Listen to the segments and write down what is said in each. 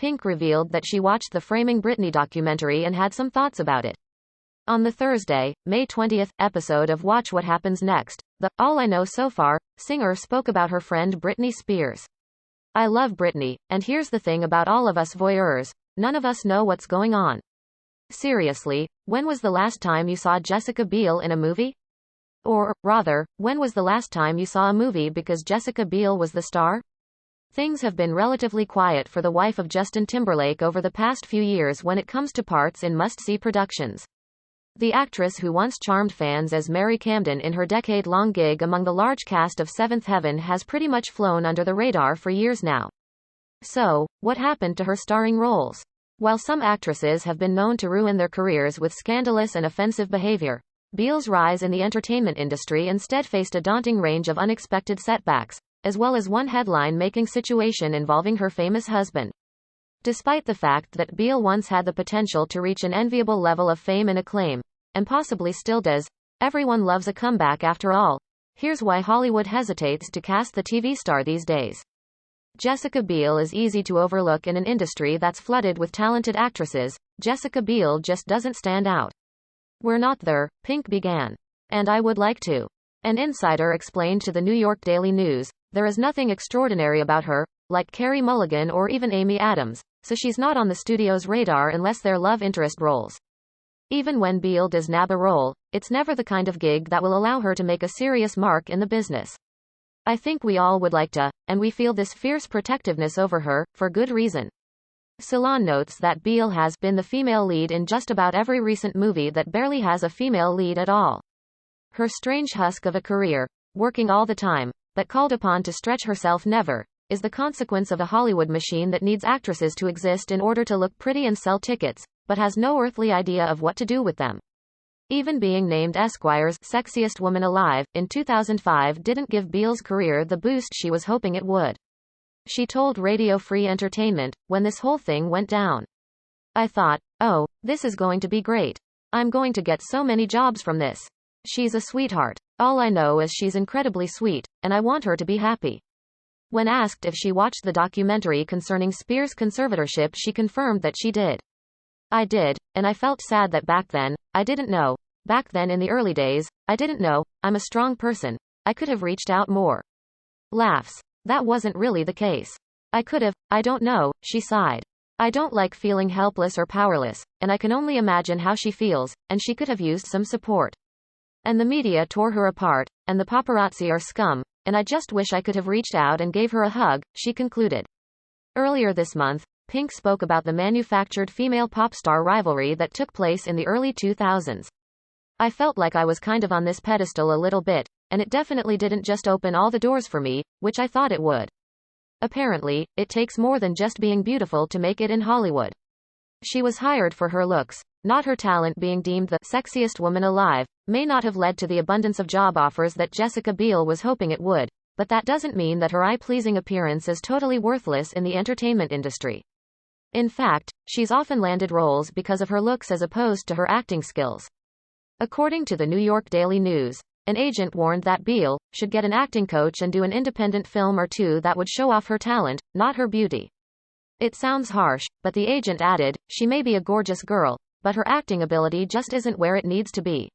Pink revealed that she watched the Framing Britney documentary and had some thoughts about it. On the Thursday, May 20th, episode of Watch What Happens Next, the All I Know So Far singer spoke about her friend Britney Spears. I love Britney, and here's the thing about all of us voyeurs, none of us know what's going on. Seriously, when was the last time you saw Jessica Biel in a movie? Or, rather, when was the last time you saw a movie because Jessica Biel was the star? Things have been relatively quiet for the wife of Justin Timberlake over the past few years when it comes to parts in must-see productions. The actress who once charmed fans as Mary Camden in her decade-long gig among the large cast of Seventh Heaven has pretty much flown under the radar for years now. So, what happened to her starring roles? While some actresses have been known to ruin their careers with scandalous and offensive behavior, Biel's rise in the entertainment industry instead faced a daunting range of unexpected setbacks, as well as one headline-making situation involving her famous husband. Despite the fact that Biel once had the potential to reach an enviable level of fame and acclaim, and possibly still does, everyone loves a comeback after all. Here's why Hollywood hesitates to cast the TV star these days. Jessica Biel is easy to overlook in an industry that's flooded with talented actresses. Jessica Biel just doesn't stand out. We're not there, Pink began. And I would like to. An insider explained to the New York Daily News, there is nothing extraordinary about her, like Carey Mulligan or even Amy Adams, so she's not on the studio's radar unless they're love interest roles. Even when Biel does nab a role, it's never the kind of gig that will allow her to make a serious mark in the business. I think we all would like to, and we feel this fierce protectiveness over her, for good reason. Salon notes that Biel has been the female lead in just about every recent movie that barely has a female lead at all. Her strange husk of a career, working all the time, but called upon to stretch herself never, is the consequence of a Hollywood machine that needs actresses to exist in order to look pretty and sell tickets, but has no earthly idea of what to do with them. Even being named Esquire's Sexiest Woman Alive in 2005 didn't give Biel's career the boost she was hoping it would. She told Radio Free Entertainment, when this whole thing went down, I thought, oh, this is going to be great. I'm going to get so many jobs from this. She's a sweetheart. All I know is she's incredibly sweet, and I want her to be happy. When asked if she watched the documentary concerning Spears' conservatorship, she confirmed that she did. I did, and I felt sad that back then, I didn't know. Back then in the early days, I didn't know. I'm a strong person. I could have reached out more. Laughs. That wasn't really the case. I could have, I don't know, she sighed. I don't like feeling helpless or powerless, and I can only imagine how she feels, and she could have used some support. And the media tore her apart, and the paparazzi are scum, and I just wish I could have reached out and gave her a hug, she concluded. Earlier this month, Pink spoke about the manufactured female pop star rivalry that took place in the early 2000s. I felt like I was kind of on this pedestal a little bit, and it definitely didn't just open all the doors for me, which I thought it would. Apparently, it takes more than just being beautiful to make it in Hollywood. She was hired for her looks, not her talent. Being deemed the sexiest woman alive may not have led to the abundance of job offers that Jessica Biel was hoping it would, but that doesn't mean that her eye-pleasing appearance is totally worthless in the entertainment industry. In fact, she's often landed roles because of her looks as opposed to her acting skills. According to the New York Daily News, an agent warned that Biel should get an acting coach and do an independent film or two that would show off her talent, not her beauty. It sounds harsh, but the agent added, she may be a gorgeous girl, but her acting ability just isn't where it needs to be.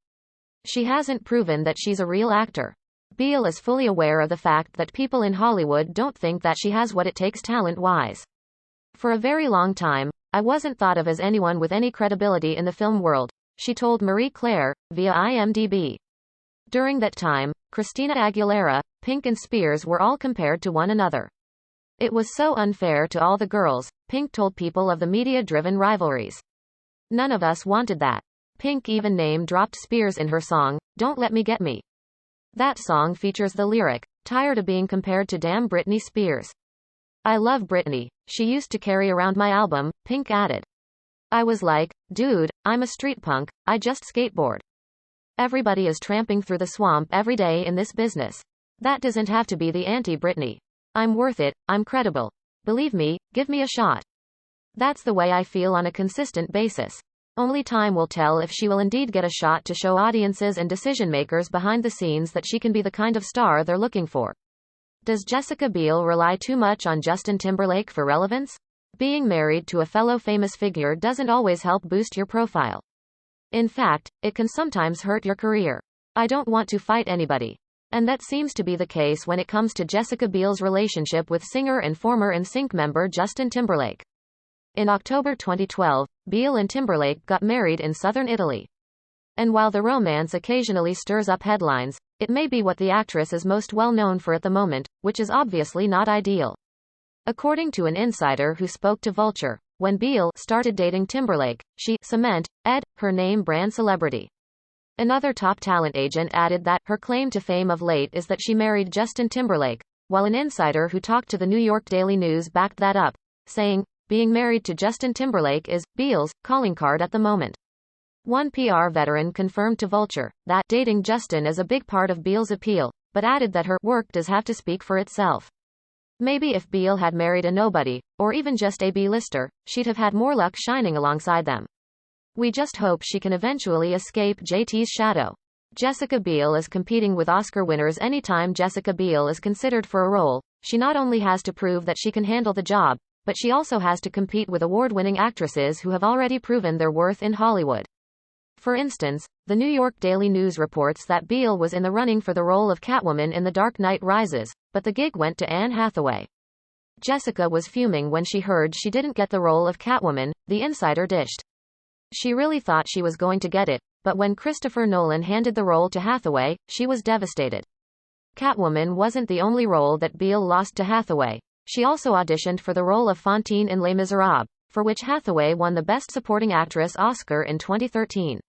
She hasn't proven that she's a real actor. Biel is fully aware of the fact that people in Hollywood don't think that she has what it takes talent-wise. For a very long time, I wasn't thought of as anyone with any credibility in the film world, she told Marie Claire, via IMDb. During that time, Christina Aguilera, Pink and Spears were all compared to one another. It was so unfair to all the girls, Pink told people of the media-driven rivalries. None of us wanted that. Pink even name-dropped Spears in her song, Don't Let Me Get Me. That song features the lyric, tired of being compared to damn Britney Spears. I love Britney, she used to carry around my album, Pink added. I was like, dude, I'm a street punk, I just skateboard. Everybody is tramping through the swamp every day in this business. That doesn't have to be the anti-Britney. I'm worth it, I'm credible. Believe me, give me a shot. That's the way I feel on a consistent basis. Only time will tell if she will indeed get a shot to show audiences and decision-makers behind the scenes that she can be the kind of star they're looking for. Does Jessica Biel rely too much on Justin Timberlake for relevance? Being married to a fellow famous figure doesn't always help boost your profile. In fact, it can sometimes hurt your career. I don't want to fight anybody. And that seems to be the case when it comes to Jessica Biel's relationship with singer and former NSYNC member Justin Timberlake. In October 2012, Biel and Timberlake got married in southern Italy. And while the romance occasionally stirs up headlines, it may be what the actress is most well known for at the moment, which is obviously not ideal. According to an insider who spoke to Vulture, when Biel started dating Timberlake, she cemented her name brand celebrity. Another top talent agent added that her claim to fame of late is that she married Justin Timberlake, while an insider who talked to the New York Daily News backed that up, saying, being married to Justin Timberlake is Biel's calling card at the moment. One PR veteran confirmed to Vulture that dating Justin is a big part of Biel's appeal, but added that her work does have to speak for itself. Maybe if Biel had married a nobody, or even just a B-lister, she'd have had more luck shining alongside them. We just hope she can eventually escape JT's shadow. Jessica Biel is competing with Oscar winners. Anytime Jessica Biel is considered for a role, she not only has to prove that she can handle the job, but she also has to compete with award-winning actresses who have already proven their worth in Hollywood. For instance, the New York Daily News reports that Biel was in the running for the role of Catwoman in The Dark Knight Rises, but the gig went to Anne Hathaway. Jessica was fuming when she heard she didn't get the role of Catwoman, the insider dished. She really thought she was going to get it, but when Christopher Nolan handed the role to Hathaway, she was devastated. Catwoman wasn't the only role that Biel lost to Hathaway. She also auditioned for the role of Fantine in Les Miserables, for which Hathaway won the Best Supporting Actress Oscar in 2013.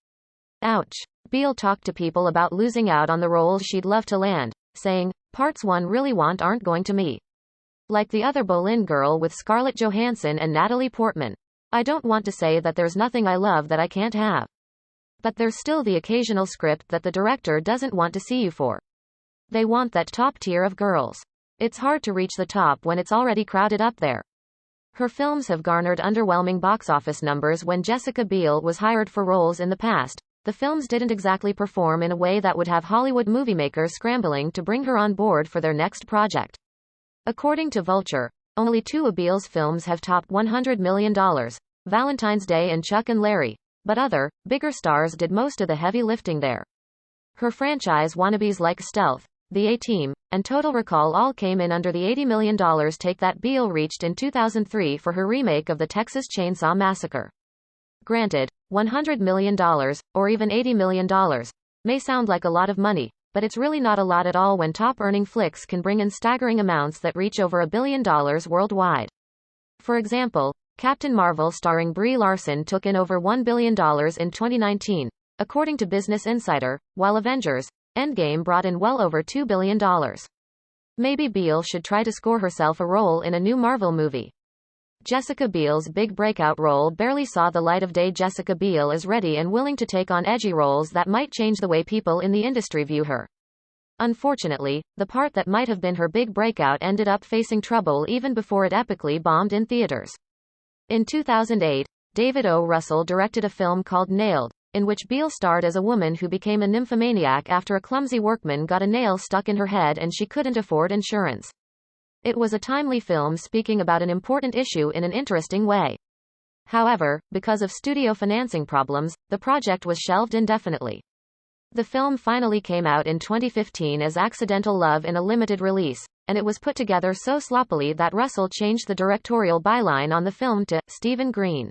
Ouch. Biel talked to people about losing out on the roles she'd love to land, saying, parts one really want aren't going to me. Like the other Boleyn girl with Scarlett Johansson and Natalie Portman. I don't want to say that there's nothing I love that I can't have. But there's still the occasional script that the director doesn't want to see you for. They want that top tier of girls. It's hard to reach the top when it's already crowded up there. Her films have garnered underwhelming box office numbers. When Jessica Biel was hired for roles in the past, the films didn't exactly perform in a way that would have Hollywood moviemakers scrambling to bring her on board for their next project. According to Vulture, only two of Biel's films have topped $100 million, Valentine's Day and Chuck and Larry, but other, bigger stars did most of the heavy lifting there. Her franchise wannabes like Stealth, The A-Team, and Total Recall all came in under the $80 million take that Biel reached in 2003 for her remake of the Texas Chainsaw Massacre. Granted, $100 million, or even $80 million, may sound like a lot of money, but it's really not a lot at all when top-earning flicks can bring in staggering amounts that reach over $1 billion worldwide. For example, Captain Marvel starring Brie Larson took in over $1 billion in 2019, according to Business Insider, while Avengers Endgame brought in well over $2 billion. Maybe Biel should try to score herself a role in a new Marvel movie. Jessica Biel's big breakout role barely saw the light of day. Jessica Biel is ready and willing to take on edgy roles that might change the way people in the industry view her. Unfortunately, the part that might have been her big breakout ended up facing trouble even before it epically bombed in theaters. In 2008, David O. Russell directed a film called Nailed, in which Biel starred as a woman who became a nymphomaniac after a clumsy workman got a nail stuck in her head and she couldn't afford insurance. It was a timely film speaking about an important issue in an interesting way. However, because of studio financing problems, the project was shelved indefinitely. The film finally came out in 2015 as Accidental Love in a limited release, and it was put together so sloppily that Russell changed the directorial byline on the film to Stephen Green.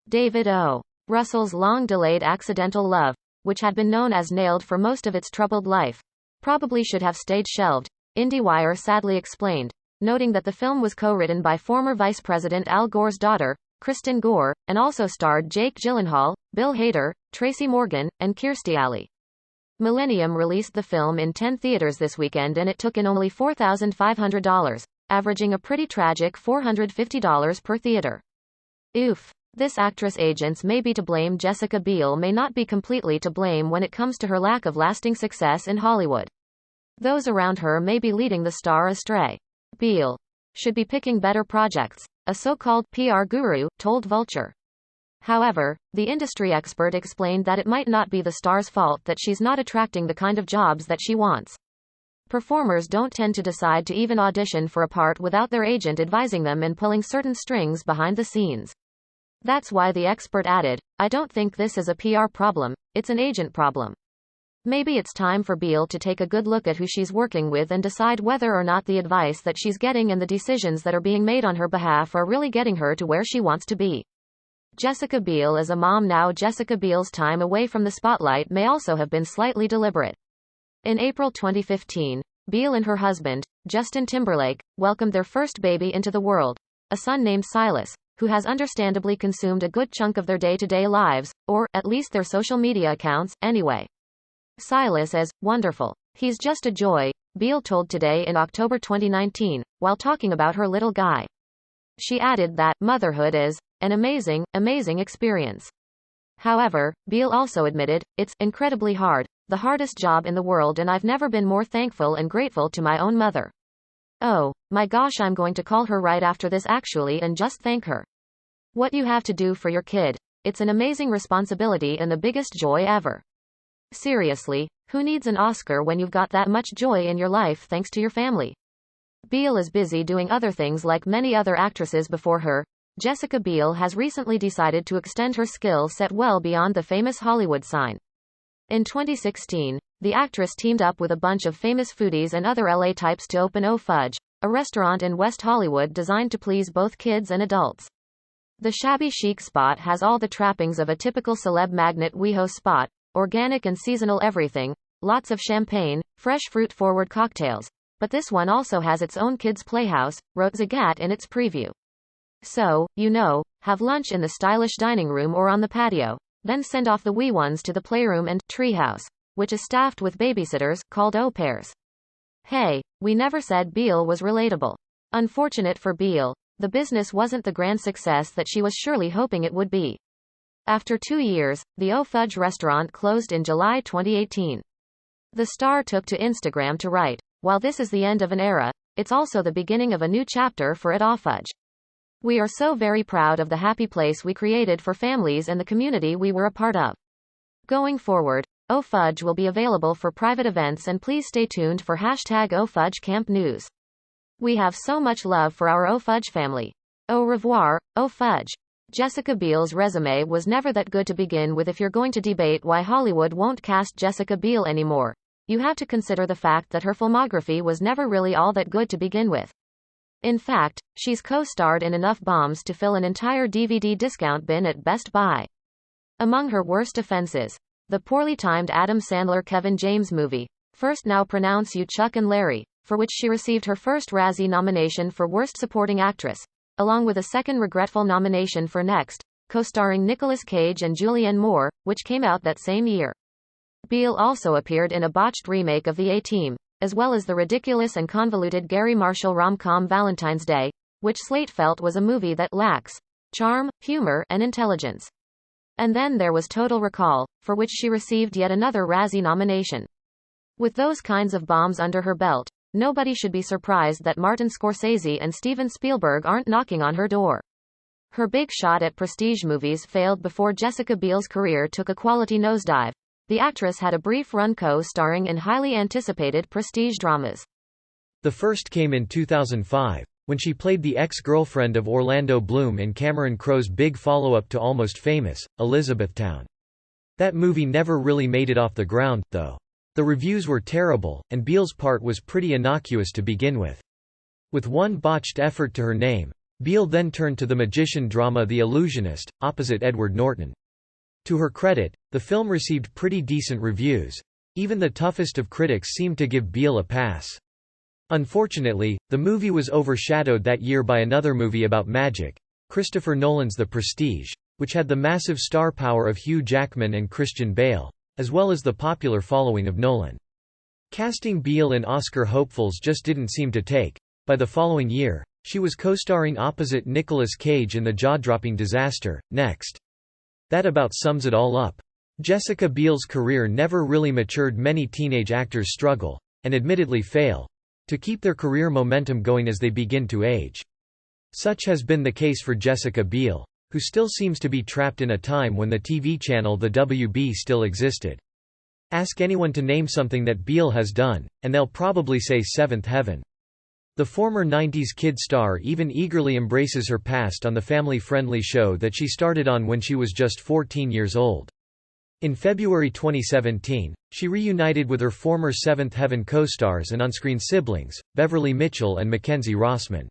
David O. Russell's long-delayed Accidental Love, which had been known as Nailed for most of its troubled life, probably should have stayed shelved, IndieWire sadly explained, noting that the film was co-written by former Vice President Al Gore's daughter, Kristen Gore, and also starred Jake Gyllenhaal, Bill Hader, Tracy Morgan, and Kirstie Alley. Millennium released the film in 10 theaters this weekend and it took in only $4,500, averaging a pretty tragic $450 per theater. Oof. This actress' agents may be to blame. Jessica Biel may not be completely to blame when it comes to her lack of lasting success in Hollywood. Those around her may be leading the star astray. Biel should be picking better projects, a so-called PR guru told Vulture. However, the industry expert explained that it might not be the star's fault that she's not attracting the kind of jobs that she wants. Performers don't tend to decide to even audition for a part without their agent advising them and pulling certain strings behind the scenes. That's why the expert added, "I don't think this is a PR problem, it's an agent problem." Maybe it's time for Biel to take a good look at who she's working with and decide whether or not the advice that she's getting and the decisions that are being made on her behalf are really getting her to where she wants to be. Jessica Biel is a mom now. Jessica Biel's time away from the spotlight may also have been slightly deliberate. In April 2015, Biel and her husband, Justin Timberlake, welcomed their first baby into the world, a son named Silas, who has understandably consumed a good chunk of their day-to-day lives, or, at least their social media accounts, anyway. Silas is wonderful. He's just a joy, Biel told Today in October 2019, while talking about her little guy. She added that motherhood is an amazing, amazing experience. However, Biel also admitted, "It's incredibly hard, the hardest job in the world, and I've never been more thankful and grateful to my own mother. Oh, my gosh, I'm going to call her right after this actually and just thank her. What you have to do for your kid. It's an amazing responsibility and the biggest joy ever. Seriously, who needs an Oscar when you've got that much joy in your life thanks to your family?" Biel is busy doing other things like many other actresses before her. Jessica Biel has recently decided to extend her skill set well beyond the famous Hollywood sign. In 2016, the actress teamed up with a bunch of famous foodies and other LA types to open Oh Fudge, a restaurant in West Hollywood designed to please both kids and adults. The shabby chic spot has all the trappings of a typical celeb magnet WeHo spot: organic and seasonal everything, lots of champagne, fresh fruit-forward cocktails. But this one also has its own kids' playhouse, wrote Zagat in its preview. So, have lunch in the stylish dining room or on the patio, then send off the wee ones to the playroom and treehouse, which is staffed with babysitters, called au pairs. Hey, we never said Biel was relatable. Unfortunate for Biel, the business wasn't the grand success that she was surely hoping it would be. After 2 years, the Oh Fudge restaurant closed in July 2018. The star took to Instagram to write, "While this is the end of an era, it's also the beginning of a new chapter for Oh Fudge. We are so very proud of the happy place we created for families and the community we were a part of. Going forward, Oh Fudge will be available for private events, and please stay tuned for #OhFudgeCamp news. We have so much love for our Oh Fudge family. Au revoir, Oh Fudge." Jessica Biel's resume was never that good to begin with. If you're going to debate why Hollywood won't cast Jessica Biel anymore, you have to consider the fact that her filmography was never really all that good to begin with. In fact, she's co-starred in enough bombs to fill an entire DVD discount bin at Best Buy. Among her worst offenses: the poorly timed Adam Sandler Kevin James movie, First Now Pronounce You Chuck and Larry, for which she received her first Razzie nomination for Worst Supporting Actress, along with a second regretful nomination for Next, co-starring Nicolas Cage and Julianne Moore, which came out that same year. Biel also appeared in a botched remake of The A-Team, as well as the ridiculous and convoluted Gary Marshall rom-com Valentine's Day, which Slate felt was a movie that lacks charm, humor, and intelligence. And then there was Total Recall, for which she received yet another Razzie nomination. With those kinds of bombs under her belt, nobody should be surprised that Martin Scorsese and Steven Spielberg aren't knocking on her door. Her big shot at prestige movies failed before Jessica Biel's career took a quality nosedive. The actress had a brief run co-starring in highly anticipated prestige dramas. The first came in 2005, when she played the ex-girlfriend of Orlando Bloom in Cameron Crowe's big follow-up to Almost Famous, Elizabethtown. That movie never really made it off the ground, though. The reviews were terrible, and Biel's part was pretty innocuous to begin with. With one botched effort to her name, Biel then turned to the magician drama The Illusionist, opposite Edward Norton. To her credit, the film received pretty decent reviews. Even the toughest of critics seemed to give Biel a pass. Unfortunately, the movie was overshadowed that year by another movie about magic, Christopher Nolan's The Prestige, which had the massive star power of Hugh Jackman and Christian Bale, as well as the popular following of Nolan. Casting Biel in Oscar hopefuls just didn't seem to take. By the following year, she was co-starring opposite Nicolas Cage in the jaw-dropping disaster, Next. That about sums it all up. Jessica Biel's career never really matured. Many teenage actors struggle, and admittedly fail, to keep their career momentum going as they begin to age. Such has been the case for Jessica Biel, who still seems to be trapped in a time when the TV channel The WB still existed. Ask anyone to name something that Biel has done, and they'll probably say Seventh Heaven. The former 90s kid star even eagerly embraces her past on the family-friendly show that she started on when she was just 14 years old. In February 2017, she reunited with her former Seventh Heaven co-stars and on-screen siblings, Beverly Mitchell and Mackenzie Rossman.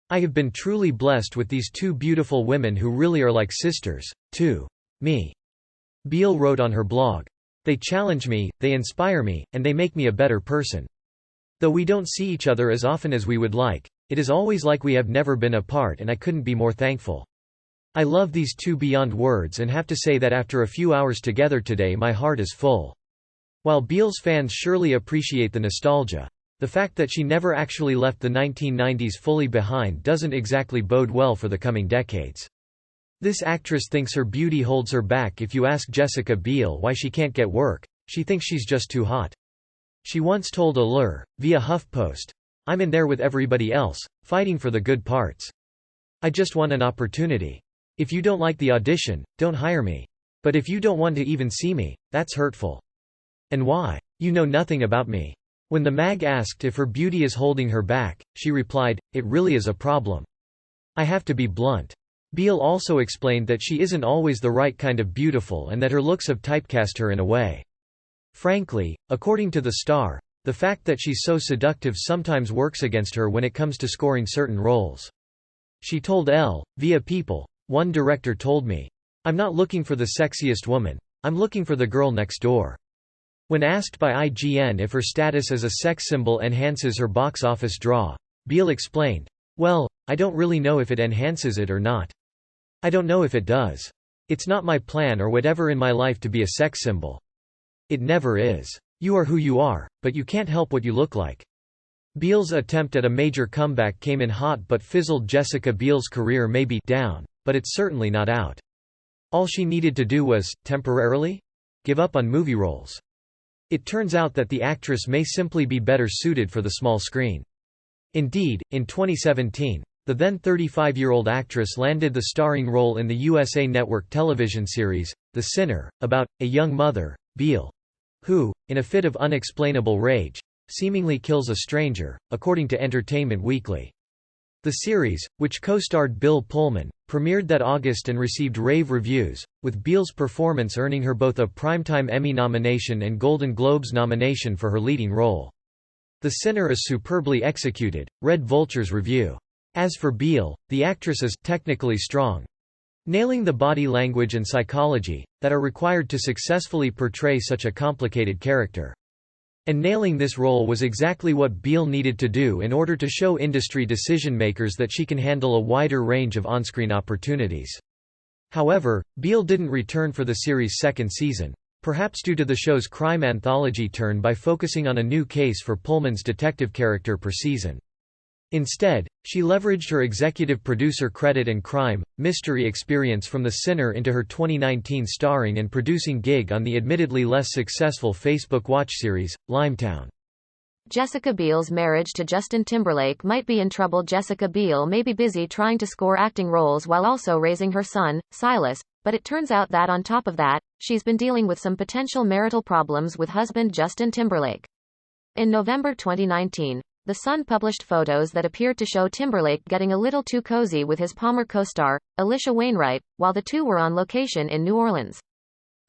"I have been truly blessed with these two beautiful women who really are like sisters, to me," Biel wrote on her blog. "They challenge me, they inspire me, and they make me a better person. Though we don't see each other as often as we would like, it is always like we have never been apart, and I couldn't be more thankful. I love these two beyond words and have to say that after a few hours together today my heart is full." While Biel's fans surely appreciate the nostalgia, the fact that she never actually left the 1990s fully behind doesn't exactly bode well for the coming decades. This actress thinks her beauty holds her back. If you ask Jessica Biel why she can't get work, she thinks she's just too hot. She once told Allure, via HuffPost, "I'm in there with everybody else, fighting for the good parts. I just want an opportunity. If you don't like the audition, don't hire me. But if you don't want to even see me, that's hurtful. And why? You know nothing about me." When the mag asked if her beauty is holding her back, she replied, "It really is a problem. I have to be blunt." Biel also explained that she isn't always the right kind of beautiful and that her looks have typecast her in a way. Frankly, according to the star, the fact that she's so seductive sometimes works against her when it comes to scoring certain roles. She told Elle, via People, "One director told me, I'm not looking for the sexiest woman, I'm looking for the girl next door." When asked by IGN if her status as a sex symbol enhances her box office draw, Biel explained, "Well, I don't really know if it enhances it or not. I don't know if it does. It's not my plan or whatever in my life to be a sex symbol. It never is. You are who you are, but you can't help what you look like." Biel's attempt at a major comeback came in hot but fizzled. Jessica Biel's career may be down, but it's certainly not out. All she needed to do was, temporarily, give up on movie roles. It turns out that the actress may simply be better suited for the small screen. Indeed, in 2017, the then 35-year-old actress landed the starring role in the USA Network television series, The Sinner, about a young mother, Biel, who, in a fit of unexplainable rage, seemingly kills a stranger, according to Entertainment Weekly. The series, which co-starred Bill Pullman, premiered that August and received rave reviews, with Biel's performance earning her both a Primetime Emmy nomination and Golden Globes nomination for her leading role. The Sinner is superbly executed, read Vulture's review. As for Biel, the actress is technically strong, nailing the body language and psychology that are required to successfully portray such a complicated character. And nailing this role was exactly what Biel needed to do in order to show industry decision-makers that she can handle a wider range of on-screen opportunities. However, Biel didn't return for the series' second season, perhaps due to the show's crime anthology turn by focusing on a new case for Pullman's detective character per season. Instead, she leveraged her executive producer credit and crime, mystery experience from The Sinner into her 2019 starring and producing gig on the admittedly less successful Facebook Watch series, Limetown. Jessica Biel's marriage to Justin Timberlake might be in trouble. Jessica Biel may be busy trying to score acting roles while also raising her son, Silas, but it turns out that on top of that, she's been dealing with some potential marital problems with husband Justin Timberlake. In November 2019, The Sun published photos that appeared to show Timberlake getting a little too cozy with his Palmer co-star, Alicia Wainwright, while the two were on location in New Orleans.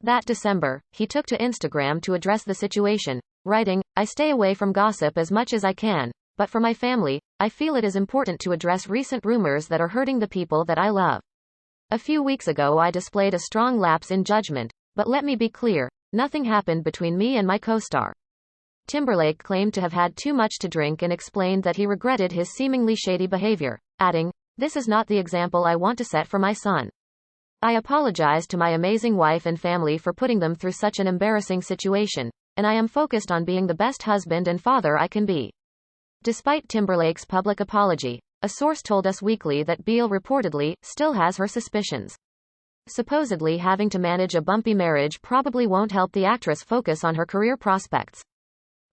That December, he took to Instagram to address the situation, writing, "I stay away from gossip as much as I can, but for my family, I feel it is important to address recent rumors that are hurting the people that I love. A few weeks ago I displayed a strong lapse in judgment, but let me be clear, nothing happened between me and my co-star." Timberlake claimed to have had too much to drink and explained that he regretted his seemingly shady behavior, adding, "This is not the example I want to set for my son. I apologize to my amazing wife and family for putting them through such an embarrassing situation, and I am focused on being the best husband and father I can be." Despite Timberlake's public apology, a source told Us Weekly that Biel reportedly still has her suspicions. Supposedly having to manage a bumpy marriage probably won't help the actress focus on her career prospects.